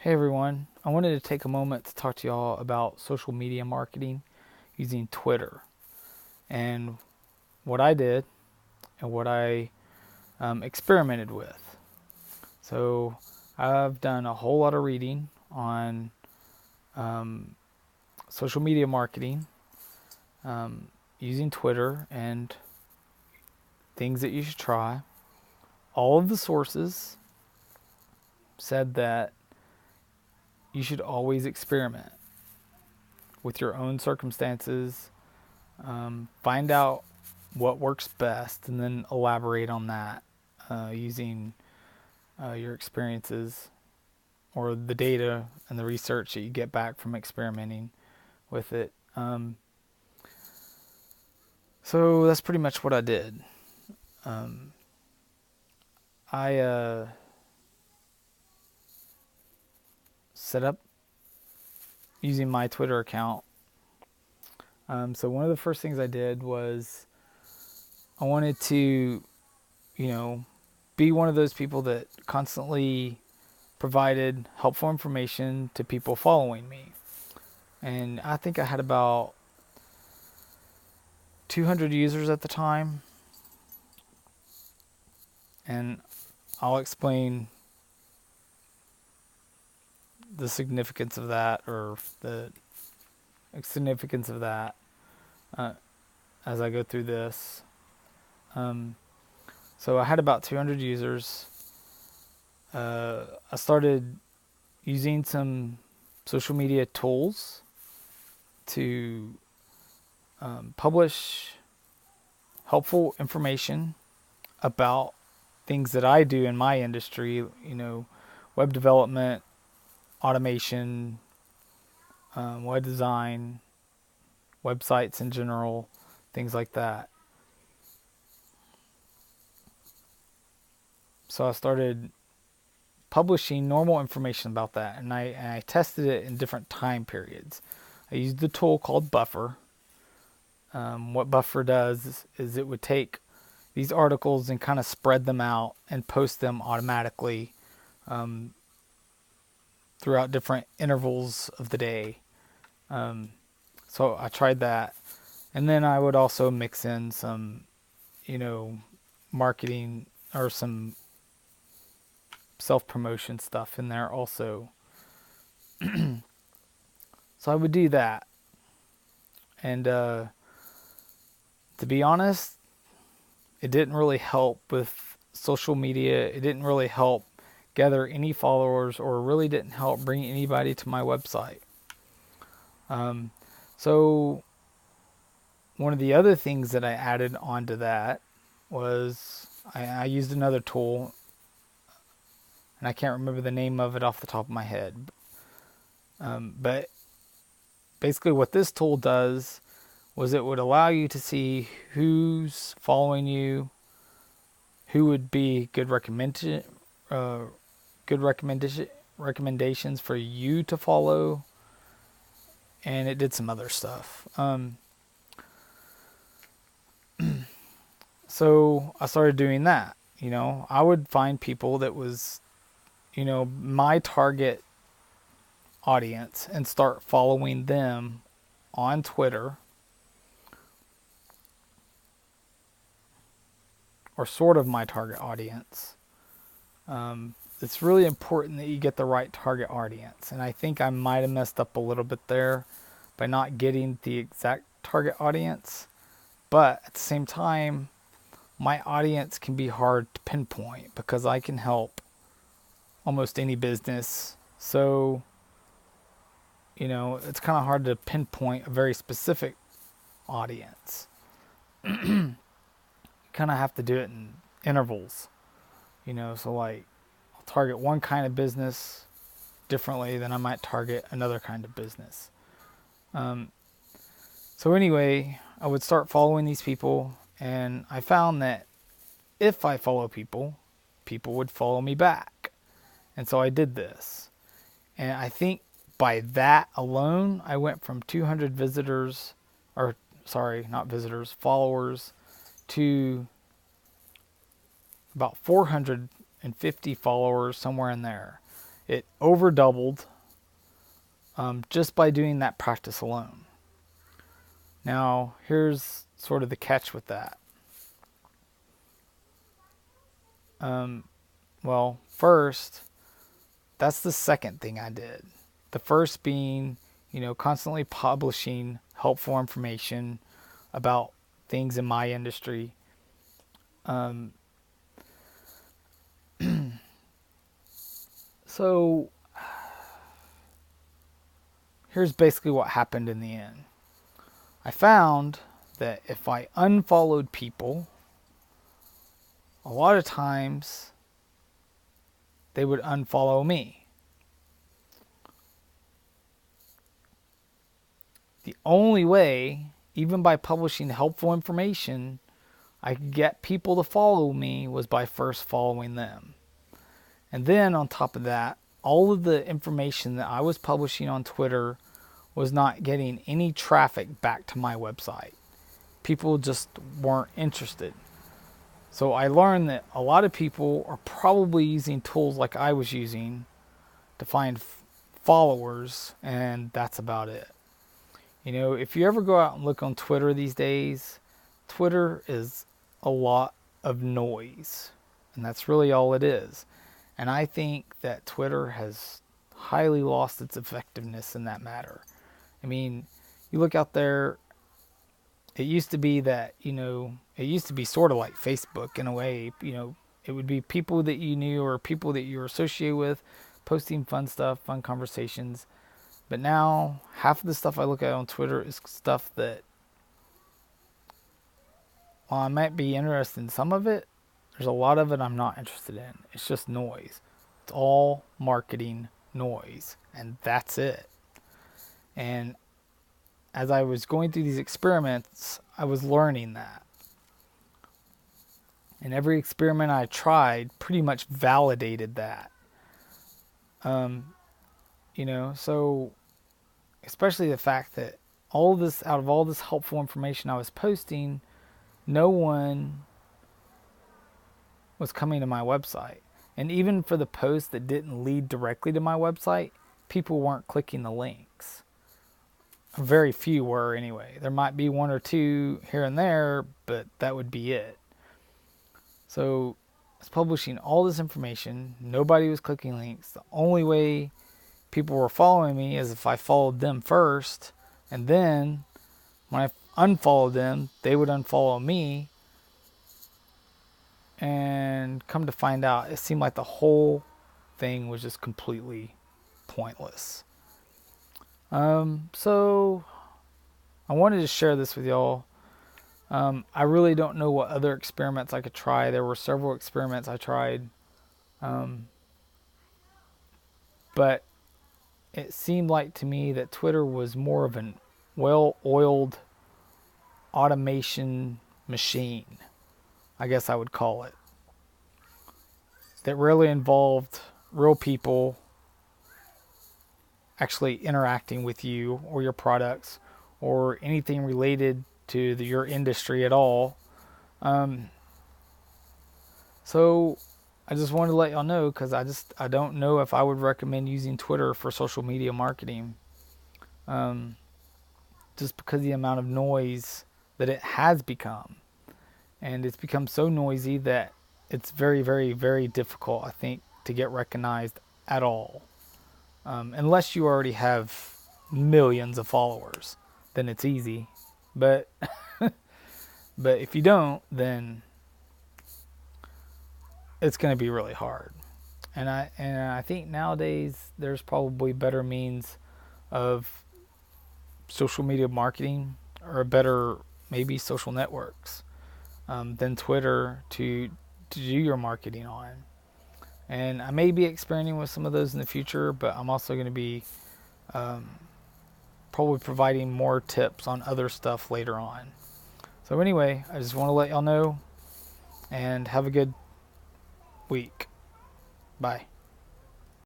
Hey everyone, I wanted to take a moment to talk to y'all about social media marketing using Twitter and what I did and what I experimented with. So, I've done a whole lot of reading on um, social media marketing um, using Twitter and things that you should try. All of the sources said that you should always experiment with your own circumstances. Find out what works best and then elaborate on that using your experiences or the data and the research that you get back from experimenting with it. So that's pretty much what I did. Um, I set up using my Twitter account. So one of the first things I did was I wanted to, you know, be one of those people that constantly provided helpful information to people following me. And I think I had about 200 users at the time. And I'll explain the significance of that or the significance of that uh, as I go through this. Um, so I had about 200 users. I started using some social media tools to publish helpful information about things that I do in my industry, web development, automation, web design, websites in general, things like that. So I started publishing normal information about that, and I tested it in different time periods. I used the tool called Buffer. What Buffer does is it would take these articles and kind of spread them out and post them automatically um, throughout different intervals of the day. Um, so I tried that, and then I would also mix in some, you know, marketing or some self promotion stuff in there also. So I would do that, and to be honest, it didn't really help with social media. It didn't really help gather any followers, or really didn't help bring anybody to my website. Um, so one of the other things that I added onto that was I used another tool, and I can't remember the name of it off the top of my head. But basically, what this tool does was it would allow you to see who's following you, who would be uh, good recommendations for you to follow, and it did some other stuff. So I started doing that. I would find people that was, my target audience and start following them on Twitter, or sort of my target audience. It's really important that you get the right target audience. And I think I might have messed up a little bit there by not getting the exact target audience. But at the same time, my audience can be hard to pinpoint because I can help almost any business. So, it's kind of hard to pinpoint a very specific audience. You kind of have to do it in intervals, so like I'll target one kind of business differently than I might target another kind of business. Um, so anyway, I would start following these people, and I found that if I follow people, people would follow me back. And so I did this. And I think by that alone, I went from 200 visitors, or sorry, not visitors, followers, to about 450 followers, somewhere in there. It over doubled just by doing that practice alone. Now, here's sort of the catch with that. Well, first, that's the second thing I did. The first being, constantly publishing helpful information about things in my industry. So, here's basically what happened in the end. I found that if I unfollowed people, a lot of times they would unfollow me. The only way, even by publishing helpful information, I could get people to follow me was by first following them. And then on top of that, all of the information that I was publishing on Twitter was not getting any traffic back to my website. People just weren't interested. So I learned that a lot of people are probably using tools like I was using to find followers, and that's about it. If you ever go out and look on Twitter these days, Twitter is a lot of noise, and that's really all it is. And I think that Twitter has highly lost its effectiveness in that matter. I mean, you look out there, it used to be that, it used to be sort of like Facebook in a way. It would be people that you knew or people that you were associated with posting fun stuff, fun conversations. But now, half of the stuff I look at on Twitter is stuff that, while I might be interested in some of it, there's a lot of it I'm not interested in. It's just noise. It's all marketing noise, and that's it. And as I was going through these experiments, I was learning that. And every experiment I tried pretty much validated that. So especially the fact that out of all this helpful information I was posting, no one was coming to my website. And even for the posts that didn't lead directly to my website, people weren't clicking the links. Very few were anyway. There might be one or two here and there, but that would be it. So I was publishing all this information. Nobody was clicking links. The only way people were following me is if I followed them first. And then when I unfollowed them, they would unfollow me. And come to find out, it seemed like the whole thing was just completely pointless. So I wanted to share this with y'all. I really don't know what other experiments I could try. There were several experiments I tried. But it seemed like to me that Twitter was more of an well-oiled automation machine, I guess I would call it, that really involved real people actually interacting with you or your products or anything related to your industry at all. So I just wanted to let y'all know, because I don't know if I would recommend using Twitter for social media marketing, just because of the amount of noise that it has become. And it's become so noisy that it's very, very, very difficult, I think, to get recognized at all. Unless you already have millions of followers, then it's easy. But but if you don't, then it's going to be really hard. And I think nowadays there's probably better means of social media marketing, or better maybe social networks, than Twitter to do your marketing on. And I may be experimenting with some of those in the future, but I'm also going to be probably providing more tips on other stuff later on. So anyway, I just want to let y'all know, and have a good week. Bye.